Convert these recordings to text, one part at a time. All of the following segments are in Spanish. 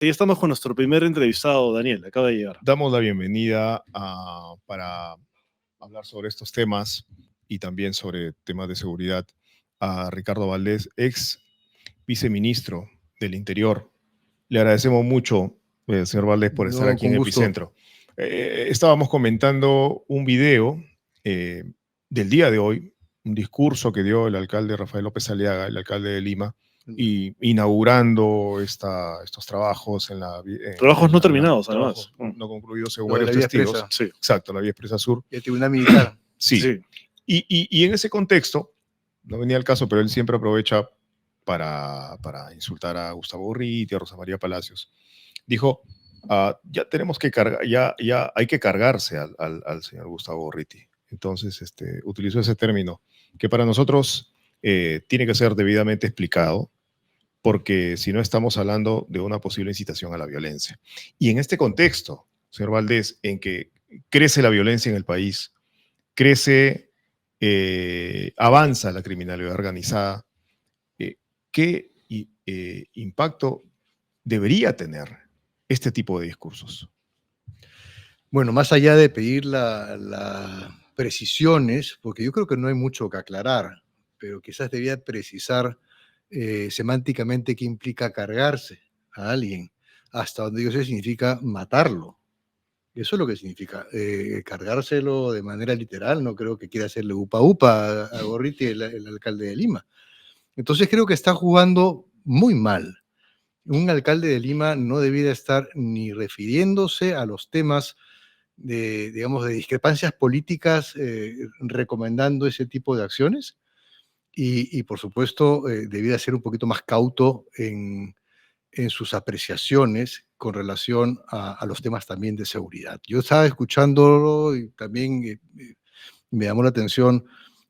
Ya estamos con nuestro primer entrevistado, Daniel, acaba de llegar. Damos la bienvenida para hablar sobre estos temas y también sobre temas de seguridad a Ricardo Valdés, ex viceministro del Interior. Le agradecemos mucho, señor Valdés, por estar No, aquí en con gusto. Epicentro. Estábamos comentando un video del día de hoy, un discurso que dio el alcalde Rafael López Aliaga, el alcalde de Lima, y inaugurando estos trabajos Trabajos no terminados, además. No concluidos según Lo de varios la vía testigos. expresa. Sí. Exacto, la vía expresa sur. Y el Tribunal Militar. Sí. Sí. Y en ese contexto, no venía al caso, pero él siempre aprovecha para insultar a Gustavo Gorriti, a Rosa María Palacios. Dijo, ya tenemos que cargar, ya hay que cargarse al señor Gustavo Gorriti. Entonces, utilizó ese término, que para nosotros tiene que ser debidamente explicado, porque si no estamos hablando de una posible incitación a la violencia. Y en este contexto, señor Valdés, en que crece la violencia en el país, avanza la criminalidad organizada, ¿qué impacto debería tener este tipo de discursos? Bueno, más allá de pedir las precisiones, porque yo creo que no hay mucho que aclarar, pero quizás debía precisar semánticamente qué implica cargarse a alguien. Hasta donde yo sé significa matarlo. Eso es lo que significa. Cargárselo de manera literal, no creo que quiera hacerle upa upa a Gorriti, el alcalde de Lima. Entonces creo que está jugando muy mal. Un alcalde de Lima no debiera estar ni refiriéndose a los temas de, digamos, de discrepancias políticas, recomendando ese tipo de acciones. Y por supuesto, debiera ser un poquito más cauto en sus apreciaciones con relación a los temas también de seguridad. Yo estaba escuchándolo y también me llamó la atención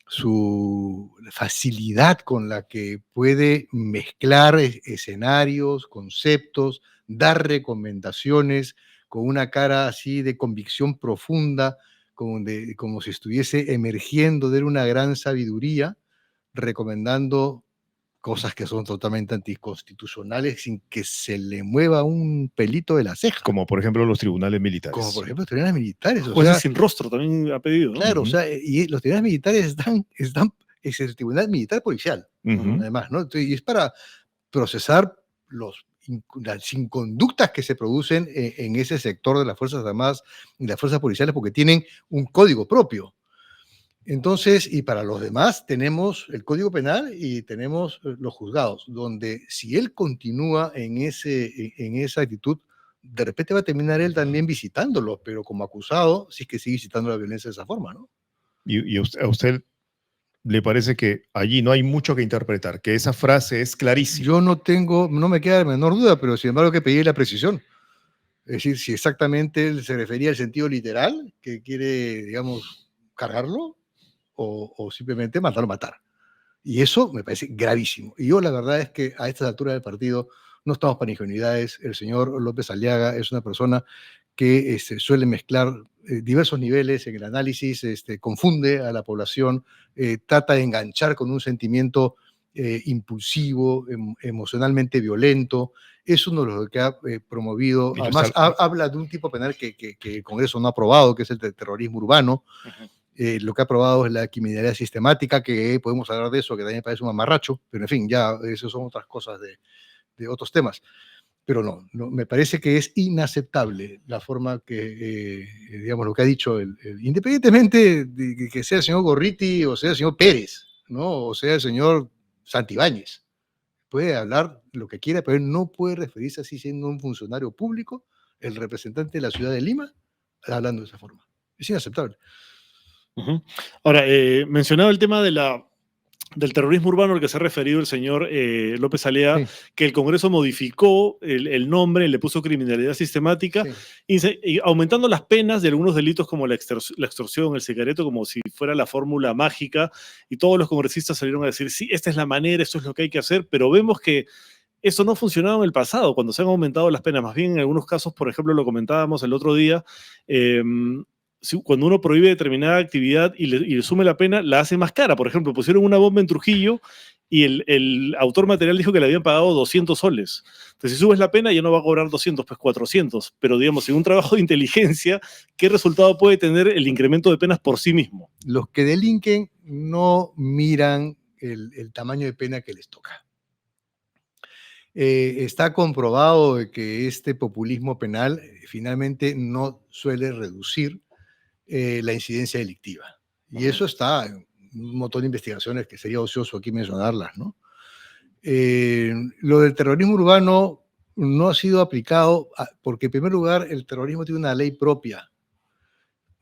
su facilidad con la que puede mezclar escenarios, conceptos, dar recomendaciones con una cara así de convicción profunda, como si estuviese emergiendo de una gran sabiduría, recomendando cosas que son totalmente anticonstitucionales sin que se le mueva un pelito de la ceja. Como por ejemplo los tribunales militares. Como por ejemplo los tribunales militares. Jueces sin rostro también ha pedido, ¿no? Claro, o sea, y los tribunales militares es el tribunal militar policial, además, ¿no? Entonces, y es para procesar las inconductas que se producen en ese sector de las Fuerzas Armadas y las Fuerzas Policiales porque tienen un código propio. Entonces, y para los demás tenemos el Código Penal y tenemos los juzgados, donde si él continúa en esa actitud, de repente va a terminar él también visitándolos, pero como acusado, si es que sigue visitando la violencia de esa forma, ¿no? ¿Y a usted le parece que allí no hay mucho que interpretar, que esa frase es clarísima? Yo no me queda la menor duda, pero sin embargo hay que pedir la precisión. Es decir, si exactamente él se refería al sentido literal, que quiere, digamos, cargarlo, o simplemente matar. Y eso me parece gravísimo. Y yo la verdad es que a estas alturas del partido no estamos para ingenuidades. El señor López Aliaga es una persona que suele mezclar diversos niveles en el análisis, confunde a la población, trata de enganchar con un sentimiento impulsivo, emocionalmente violento. Es uno de los que ha promovido, además habla de un tipo penal que el Congreso no ha aprobado, que es el de terrorismo urbano. Lo que ha aprobado es la criminalidad sistemática, que podemos hablar de eso, que también me parece un mamarracho, pero en fin, ya eso son otras cosas de otros temas. Pero no, me parece que es inaceptable la forma que, digamos, lo que ha dicho, independientemente de que sea el señor Gorriti o sea el señor Pérez, ¿no? O sea el señor Santibáñez. Puede hablar lo que quiera, pero él no puede referirse así siendo un funcionario público, el representante de la ciudad de Lima, hablando de esa forma. Es inaceptable. Ahora, mencionaba el tema del terrorismo urbano al que se ha referido el señor López Aliaga, sí, que el Congreso modificó el nombre, le puso criminalidad sistemática, sí, y aumentando las penas de algunos delitos como la extorsión, el secreto, como si fuera la fórmula mágica, y todos los congresistas salieron a decir, sí, esta es la manera, esto es lo que hay que hacer, pero vemos que eso no ha funcionado en el pasado, cuando se han aumentado las penas. Más bien, en algunos casos, por ejemplo, lo comentábamos el otro día, cuando uno prohíbe determinada actividad y le sume la pena, la hace más cara. Por ejemplo, pusieron una bomba en Trujillo y el autor material dijo que le habían pagado 200 soles. Entonces, si subes la pena, ya no va a cobrar 200, pues 400. Pero, digamos, en un trabajo de inteligencia, ¿qué resultado puede tener el incremento de penas por sí mismo? Los que delinquen no miran el tamaño de pena que les toca. Está comprobado de que este populismo penal finalmente no suele reducir la incidencia delictiva. Y eso está en un montón de investigaciones que sería ocioso aquí mencionarlas, ¿no? Lo del terrorismo urbano no ha sido aplicado porque, en primer lugar, el terrorismo tiene una ley propia.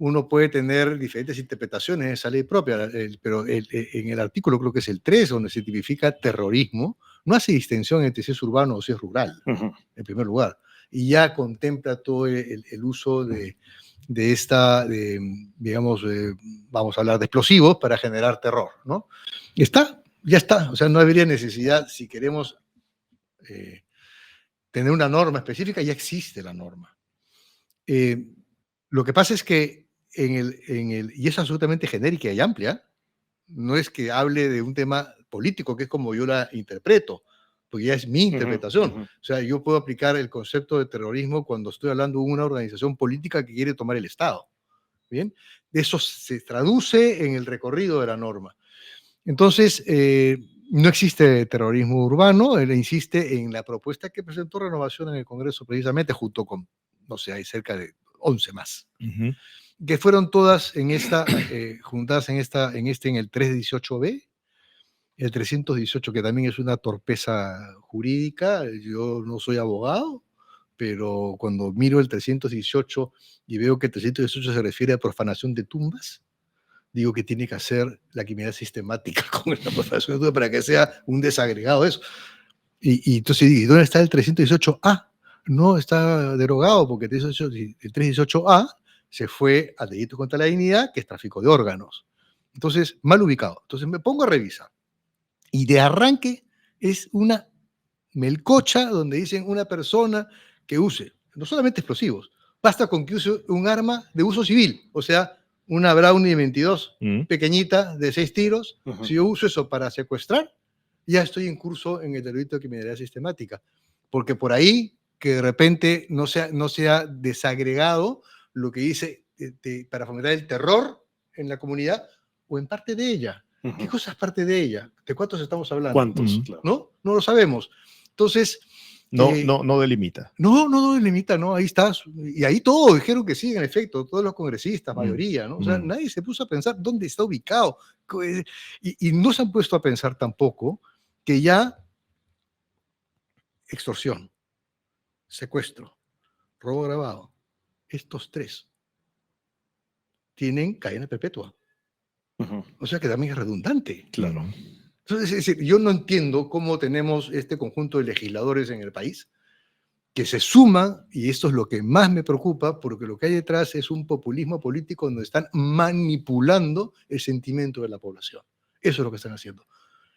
Uno puede tener diferentes interpretaciones de esa ley propia, pero en el artículo, creo que es el 3, donde se tipifica terrorismo, no hace distinción entre si es urbano o si es rural, en primer lugar. Y ya contempla todo el uso digamos, vamos a hablar de explosivos para generar terror, ¿no? Y ya está. O sea, no habría necesidad, si queremos tener una norma específica, ya existe la norma. Lo que pasa es que y es absolutamente genérica y amplia, no es que hable de un tema político, que es como yo la interpreto, porque ya es mi interpretación. O sea, yo puedo aplicar el concepto de terrorismo cuando estoy hablando de una organización política que quiere tomar el Estado. ¿Bien? Eso se traduce en el recorrido de la norma. Entonces, no existe terrorismo urbano, él insiste en la propuesta que presentó Renovación en el Congreso precisamente, junto con, no sé, hay cerca de 11 más, que fueron todas juntadas en el 318B, el 318, que también es una torpeza jurídica. Yo no soy abogado, pero cuando miro el 318 y veo que el 318 se refiere a profanación de tumbas, digo que tiene que hacer la criminalidad sistemática con la profanación de tumbas para que sea un desagregado eso. Y entonces, ¿y dónde está el 318A? No está derogado porque el 318A se fue al delito contra la dignidad, que es tráfico de órganos. Entonces, mal ubicado. Entonces me pongo a revisar. Y de arranque es una melcocha donde dicen una persona que use, no solamente explosivos, basta con que use un arma de uso civil, o sea, una Brownie 22 pequeñita de 6 tiros. Si yo uso eso para secuestrar, ya estoy en curso en el delito de criminalidad sistemática, porque por ahí que de repente no sea desagregado lo que dice para fomentar el terror en la comunidad o en parte de ella. ¿Qué cosa es parte de ella? ¿De cuántos estamos hablando? ¿Cuántos? Claro. ¿No? No lo sabemos. Entonces... No delimita. No delimita, ¿no? Ahí está. Y ahí todos dijeron que sí, en efecto, todos los congresistas, mayoría, ¿no? O sea, nadie se puso a pensar dónde está ubicado. Y no se han puesto a pensar tampoco que ya extorsión, secuestro, robo agravado, estos tres tienen cadena perpetua. O sea que también es redundante. Claro. Entonces, es decir, yo no entiendo cómo tenemos este conjunto de legisladores en el país que se suman, y esto es lo que más me preocupa, porque lo que hay detrás es un populismo político donde están manipulando el sentimiento de la población. Eso es lo que están haciendo.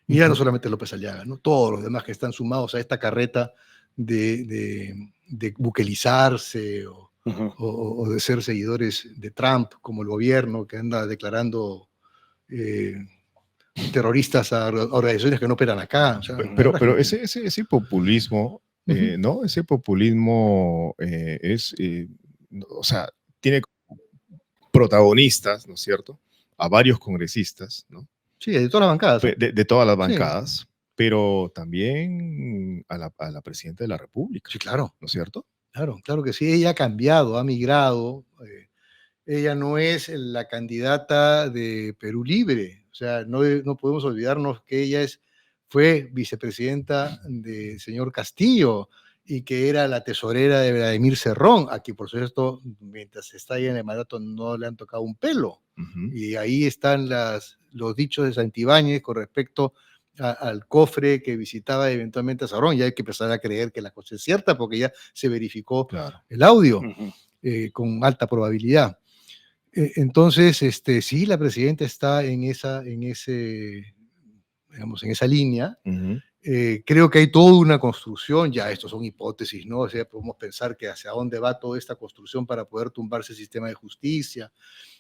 Y ya no solamente López Aliaga, ¿no? Todos los demás que están sumados a esta carreta de buquelizarse o de ser seguidores de Trump, como el gobierno que anda declarando terroristas a organizaciones que no operan acá. O sea, pero ese populismo, ¿no? Ese populismo o sea, tiene protagonistas, ¿no es cierto? A varios congresistas, ¿no? Sí, de todas las bancadas. De todas las bancadas, sí. Pero también a la presidenta de la República. Sí, claro. ¿No es cierto? Claro que sí. Ella ha cambiado, ha migrado. Ella no es la candidata de Perú Libre. O sea, no podemos olvidarnos que ella fue vicepresidenta del señor Castillo y que era la tesorera de Vladimir Cerrón, a quien, por supuesto, mientras está ahí en el mandato no le han tocado un pelo. Y ahí están los dichos de Santibáñez con respecto al cofre que visitaba eventualmente a Cerrón. Ya hay que empezar a creer que la cosa es cierta porque ya se verificó el audio con alta probabilidad. Entonces, sí, la presidenta está en esa línea. Creo que hay toda una construcción, ya estos son hipótesis, ¿no? O sea, podemos pensar que hacia dónde va toda esta construcción para poder tumbarse el sistema de justicia,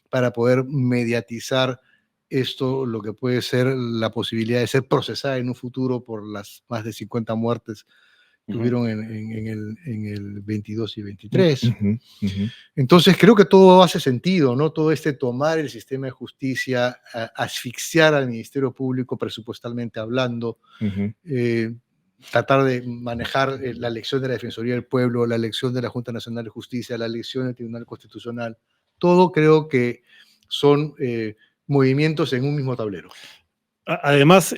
para poder mediatizar esto lo que puede ser la posibilidad de ser procesada en un futuro por las más de 50 muertes que hubieron en el 22 y 23. Entonces creo que todo hace sentido, ¿no? Todo tomar el sistema de justicia, asfixiar al Ministerio Público presupuestalmente hablando, tratar de manejar la elección de la Defensoría del Pueblo, la elección de la Junta Nacional de Justicia, la elección del Tribunal Constitucional, todo creo que son movimientos en un mismo tablero. Además,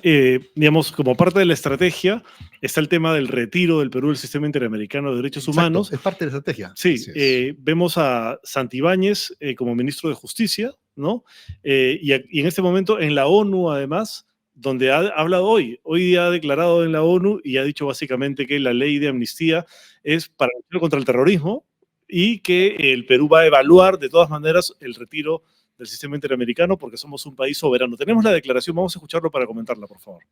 digamos, como parte de la estrategia, está el tema del retiro del Perú del Sistema Interamericano de Derechos Humanos. Es parte de la estrategia. Sí, vemos a Santibáñez como ministro de Justicia, ¿no? Y en este momento en la ONU, además, donde ha hablado hoy día ha declarado en la ONU y ha dicho básicamente que la ley de amnistía es para luchar contra el terrorismo y que el Perú va a evaluar de todas maneras el retiro del sistema interamericano porque somos un país soberano. Tenemos la declaración, vamos a escucharlo para comentarla, por favor.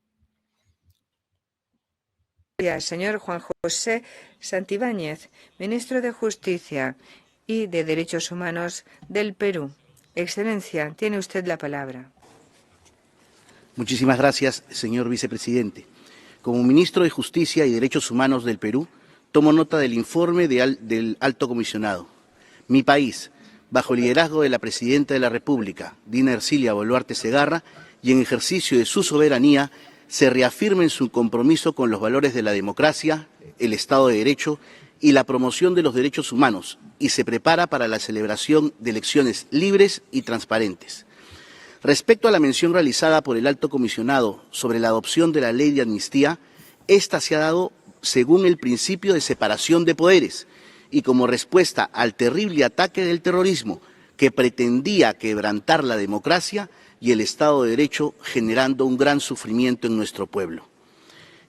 Señor Juan José Santibáñez, ministro de Justicia y de Derechos Humanos del Perú. Excelencia, tiene usted la palabra. Muchísimas gracias, señor vicepresidente. Como ministro de Justicia y Derechos Humanos del Perú, tomo nota del informe del Alto Comisionado. Mi país, bajo el liderazgo de la Presidenta de la República, Dina Ercilia Boluarte Segarra, y en ejercicio de su soberanía, se reafirma en su compromiso con los valores de la democracia, el Estado de Derecho y la promoción de los derechos humanos, y se prepara para la celebración de elecciones libres y transparentes. Respecto a la mención realizada por el Alto Comisionado sobre la adopción de la ley de amnistía, esta se ha dado según el principio de separación de poderes y como respuesta al terrible ataque del terrorismo que pretendía quebrantar la democracia y el Estado de Derecho, generando un gran sufrimiento en nuestro pueblo.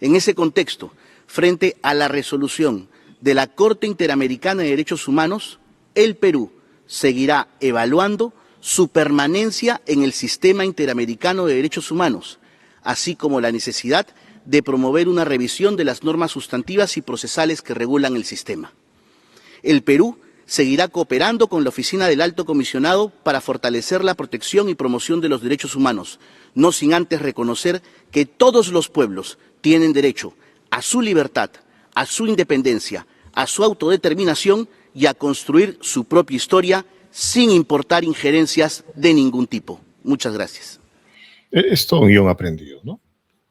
En ese contexto, frente a la resolución de la Corte Interamericana de Derechos Humanos, el Perú seguirá evaluando su permanencia en el Sistema Interamericano de Derechos Humanos, así como la necesidad de promover una revisión de las normas sustantivas y procesales que regulan el sistema. El Perú seguirá cooperando con la Oficina del Alto Comisionado para fortalecer la protección y promoción de los derechos humanos, no sin antes reconocer que todos los pueblos tienen derecho a su libertad, a su independencia, a su autodeterminación y a construir su propia historia sin importar injerencias de ningún tipo. Muchas gracias. Es todo un guión aprendido, ¿no?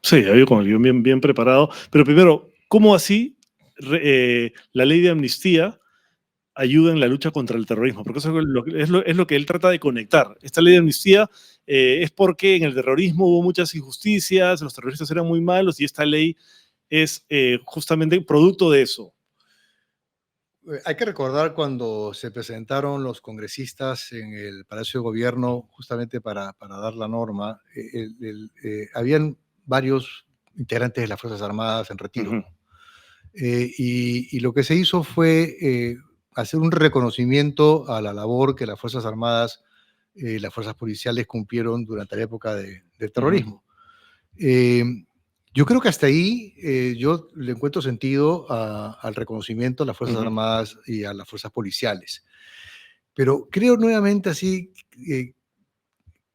Sí, había con el guión bien preparado. Pero primero, ¿cómo así la ley de amnistía ayuda en la lucha contra el terrorismo? Porque eso es lo que él trata de conectar. Esta ley de amnistía es porque en el terrorismo hubo muchas injusticias, los terroristas eran muy malos y esta ley es justamente producto de eso. Hay que recordar cuando se presentaron los congresistas en el Palacio de Gobierno justamente para dar la norma, habían varios integrantes de las Fuerzas Armadas en retiro. Y lo que se hizo fue hacer un reconocimiento a la labor que las Fuerzas Armadas, las Fuerzas Policiales cumplieron durante la época del terrorismo. Yo creo que hasta ahí yo le encuentro sentido al reconocimiento a las Fuerzas Armadas y a las Fuerzas Policiales. Pero creo nuevamente así,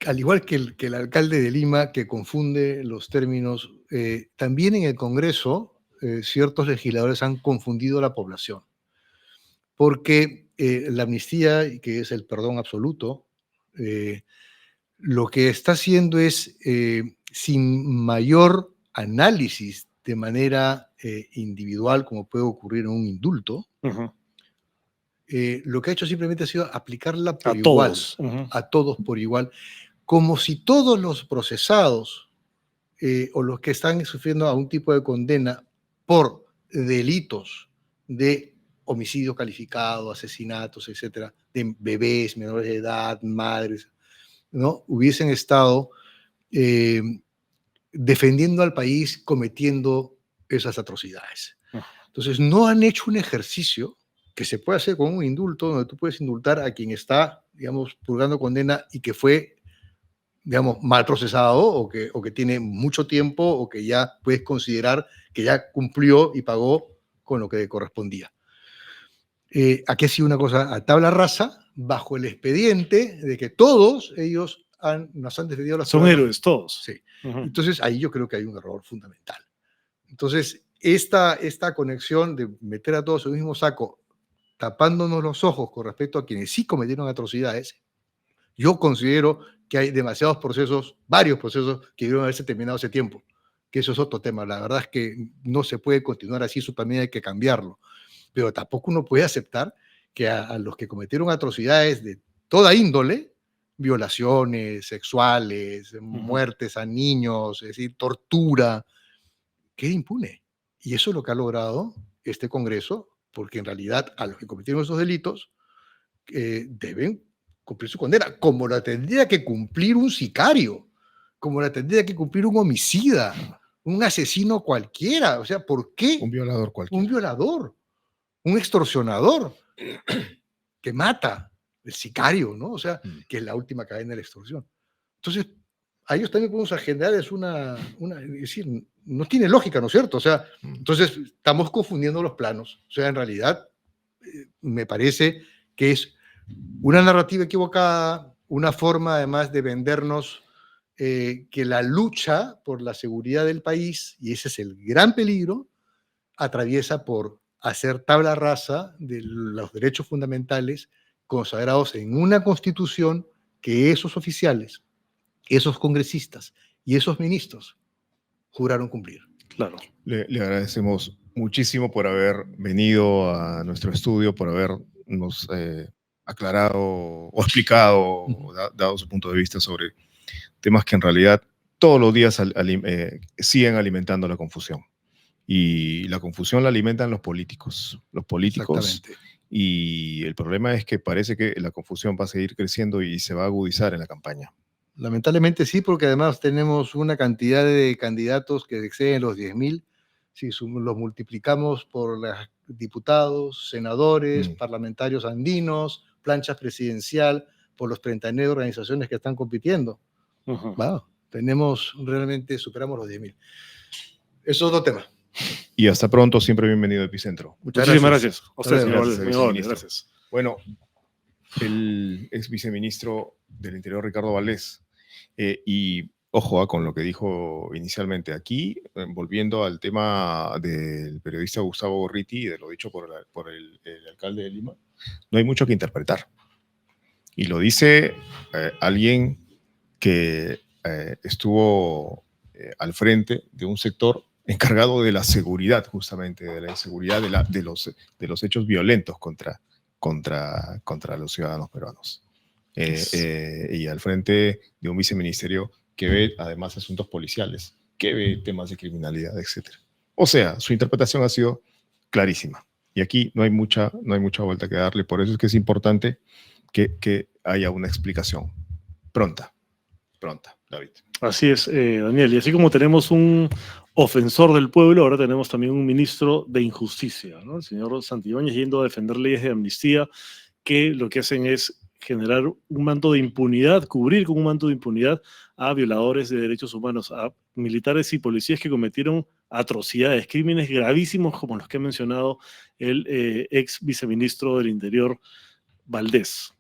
al igual que el alcalde de Lima, que confunde los términos, también en el Congreso ciertos legisladores han confundido a la población. Porque la amnistía, que es el perdón absoluto, lo que está haciendo es, sin mayor análisis de manera individual, como puede ocurrir en un indulto, lo que ha hecho simplemente ha sido aplicarla por igual, a todos por igual, como si todos los procesados o los que están sufriendo algún tipo de condena por delitos de homicidio calificado, asesinatos, etcétera, de bebés, menores de edad, madres, ¿no?, hubiesen estado defendiendo al país cometiendo esas atrocidades. Entonces, no han hecho un ejercicio que se puede hacer con un indulto, donde tú puedes indultar a quien está, digamos, purgando condena y que fue, digamos, mal procesado o que tiene mucho tiempo o que ya puedes considerar que ya cumplió y pagó con lo que correspondía. Aquí ha sido una cosa a tabla rasa, bajo el expediente de que todos ellos nos han defendido los Son ciudadanos. héroes todos. Sí. Ujú. Entonces, ahí yo creo que hay un error fundamental. Entonces, esta conexión de meter a todos en el mismo saco, tapándonos los ojos con respecto a quienes sí cometieron atrocidades, yo considero que hay demasiados procesos, varios procesos que debieron haberse terminado hace tiempo, que eso es otro tema. La verdad es que no se puede continuar así, eso también hay que cambiarlo. Pero tampoco uno puede aceptar que a los que cometieron atrocidades de toda índole, violaciones sexuales, muertes a niños, es decir, tortura, quede impune. Y eso es lo que ha logrado este Congreso, porque en realidad a los que cometieron esos delitos deben cumplir su condena, como la tendría que cumplir un sicario, como la tendría que cumplir un homicida, un asesino cualquiera. O sea, ¿por qué Un violador cualquiera. un violador, un extorsionador que mata, el sicario, ¿no? O sea, que es la última cadena de la extorsión. Entonces, a ellos también podemos agendar, es es decir, no tiene lógica, ¿no es cierto? O sea, entonces estamos confundiendo los planos. O sea, en realidad, me parece que es una narrativa equivocada, una forma además de vendernos que la lucha por la seguridad del país, y ese es el gran peligro, atraviesa por hacer tabla rasa de los derechos fundamentales consagrados en una constitución que esos oficiales, esos congresistas y esos ministros juraron cumplir. Claro. Le agradecemos muchísimo por haber venido a nuestro estudio, por habernos aclarado o explicado, o dado su punto de vista sobre temas que en realidad todos los días siguen alimentando la confusión. Y la confusión la alimentan los políticos. Exactamente. Y el problema es que parece que la confusión va a seguir creciendo y se va a agudizar en la campaña. Lamentablemente sí, porque además tenemos una cantidad de candidatos que exceden los 10.000. Si los multiplicamos por los diputados, senadores, parlamentarios andinos, plancha presidencial, por los 39 organizaciones que están compitiendo. Wow, superamos los 10.000. Eso es otro tema. Y hasta pronto, siempre bienvenido a Epicentro. Muchísimas gracias. A usted, señor Gracias, Valdés. viceministro. Gracias. Bueno, el ex viceministro del Interior, Ricardo Valdés, y ojo con lo que dijo inicialmente aquí, volviendo al tema del periodista Gustavo Gorriti y de lo dicho por el alcalde de Lima, no hay mucho que interpretar. Y lo dice alguien que estuvo al frente de un sector encargado de la seguridad, justamente, de la inseguridad, de los hechos violentos contra los ciudadanos peruanos. Y al frente de un viceministerio que ve además asuntos policiales, que ve temas de criminalidad, etc. O sea, su interpretación ha sido clarísima. Y aquí no hay mucha vuelta que darle. Por eso es que es importante que haya una explicación pronta, David. Así es, Daniel. Y así como tenemos un ofensor del pueblo, ahora tenemos también un ministro de injusticia, ¿no? El señor Santibáñez, yendo a defender leyes de amnistía que lo que hacen es generar un manto de impunidad, cubrir con un manto de impunidad a violadores de derechos humanos, a militares y policías que cometieron atrocidades, crímenes gravísimos como los que ha mencionado el ex viceministro del Interior, Valdés.